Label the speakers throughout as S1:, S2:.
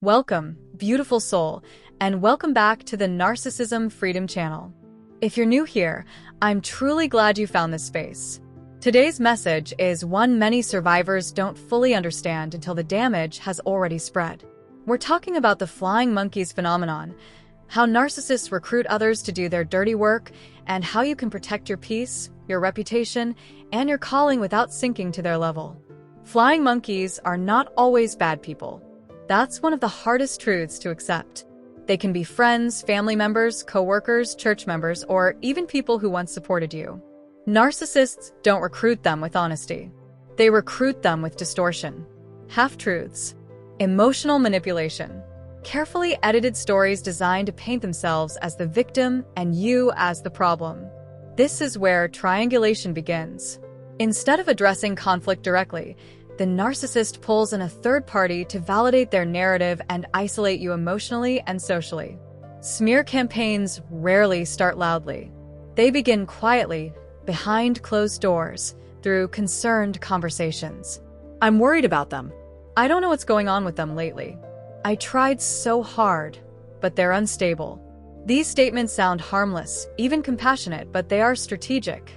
S1: Welcome, beautiful soul, and welcome back to the Narcissism Freedom Channel. If you're new here, I'm truly glad you found this space. Today's message is one many survivors don't fully understand until the damage has already spread. We're talking about the flying monkeys phenomenon, how narcissists recruit others to do their dirty work, and how you can protect your peace, your reputation, and your calling without sinking to their level. Flying monkeys are not always bad people. That's one of the hardest truths to accept. They can be friends, family members, co-workers, church members, or even people who once supported you. Narcissists don't recruit them with honesty. They recruit them with distortion, half-truths, emotional manipulation, carefully edited stories designed to paint themselves as the victim and you as the problem. This is where triangulation begins. Instead of addressing conflict directly, the narcissist pulls in a third party to validate their narrative and isolate you emotionally and socially. Smear campaigns rarely start loudly. They begin quietly, behind closed doors, through concerned conversations. I'm worried about them. I don't know what's going on with them lately. I tried so hard, but they're unstable. These statements sound harmless, even compassionate, but they are strategic.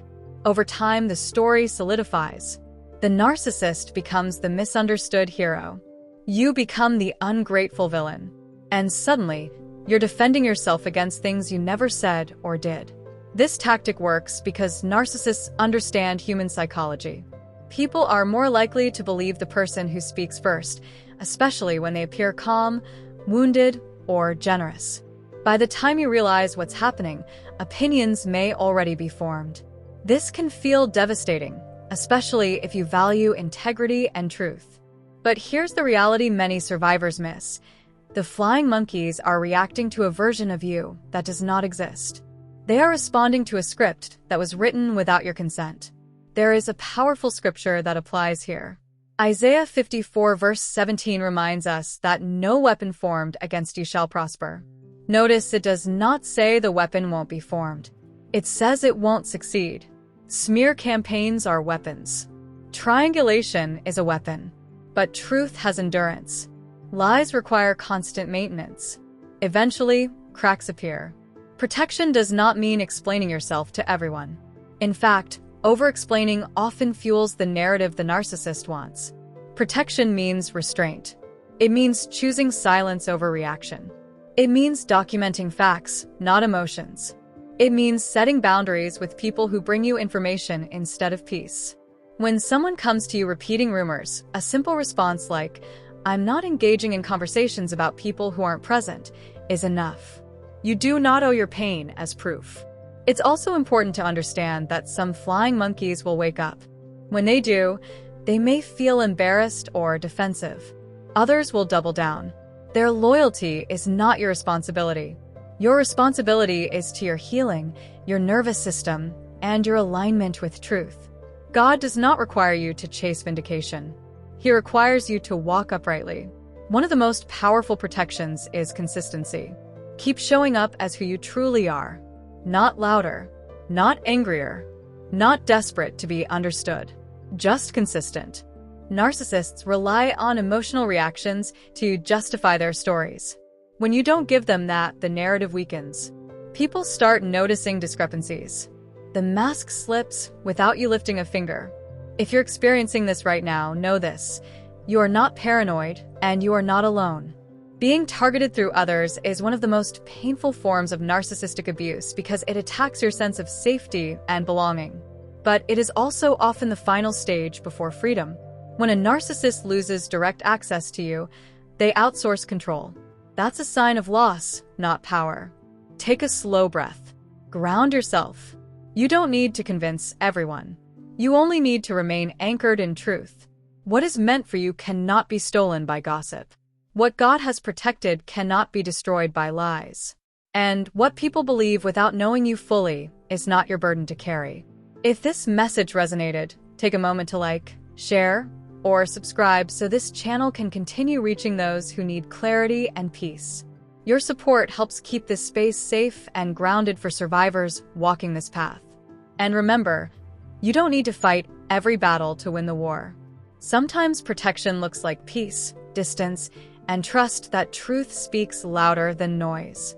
S1: Over time, the story solidifies. The narcissist becomes the misunderstood hero. You become the ungrateful villain. And suddenly, you're defending yourself against things you never said or did. This tactic works because narcissists understand human psychology. People are more likely to believe the person who speaks first, especially when they appear calm, wounded, or generous. By the time you realize what's happening, opinions may already be formed. This can feel devastating, especially if you value integrity and truth. But here's the reality many survivors miss. The flying monkeys are reacting to a version of you that does not exist. They are responding to a script that was written without your consent. There is a powerful scripture that applies here. Isaiah 54 verse 17 reminds us that no weapon formed against you shall prosper. Notice it does not say the weapon won't be formed. It says it won't succeed. Smear campaigns are weapons. Triangulation is a weapon. But truth has endurance. Lies require constant maintenance. Eventually, cracks appear. Protection does not mean explaining yourself to everyone. In fact, over-explaining often fuels the narrative the narcissist wants. Protection means restraint. It means choosing silence over reaction. It means documenting facts, not emotions. It means setting boundaries with people who bring you information instead of peace. When someone comes to you repeating rumors, a simple response like, "I'm not engaging in conversations about people who aren't present," is enough. You do not owe your pain as proof. It's also important to understand that some flying monkeys will wake up. When they do, they may feel embarrassed or defensive. Others will double down. Their loyalty is not your responsibility. Your responsibility is to your healing, your nervous system, and your alignment with truth. God does not require you to chase vindication. He requires you to walk uprightly. One of the most powerful protections is consistency. Keep showing up as who you truly are. Not louder, not angrier, not desperate to be understood. Just consistent. Narcissists rely on emotional reactions to justify their stories. When you don't give them that, the narrative weakens. People start noticing discrepancies. The mask slips without you lifting a finger. If you're experiencing this right now, know this. You are not paranoid, and you are not alone. Being targeted through others is one of the most painful forms of narcissistic abuse because it attacks your sense of safety and belonging. But it is also often the final stage before freedom. When a narcissist loses direct access to you, they outsource control. That's a sign of loss, not power. Take a slow breath. Ground yourself. You don't need to convince everyone. You only need to remain anchored in truth. What is meant for you cannot be stolen by gossip. What God has protected cannot be destroyed by lies. And what people believe without knowing you fully is not your burden to carry. If this message resonated, take a moment to like, share, or subscribe so this channel can continue reaching those who need clarity and peace. Your support helps keep this space safe and grounded for survivors walking this path. And remember, you don't need to fight every battle to win the war. Sometimes protection looks like peace, distance, and trust that truth speaks louder than noise.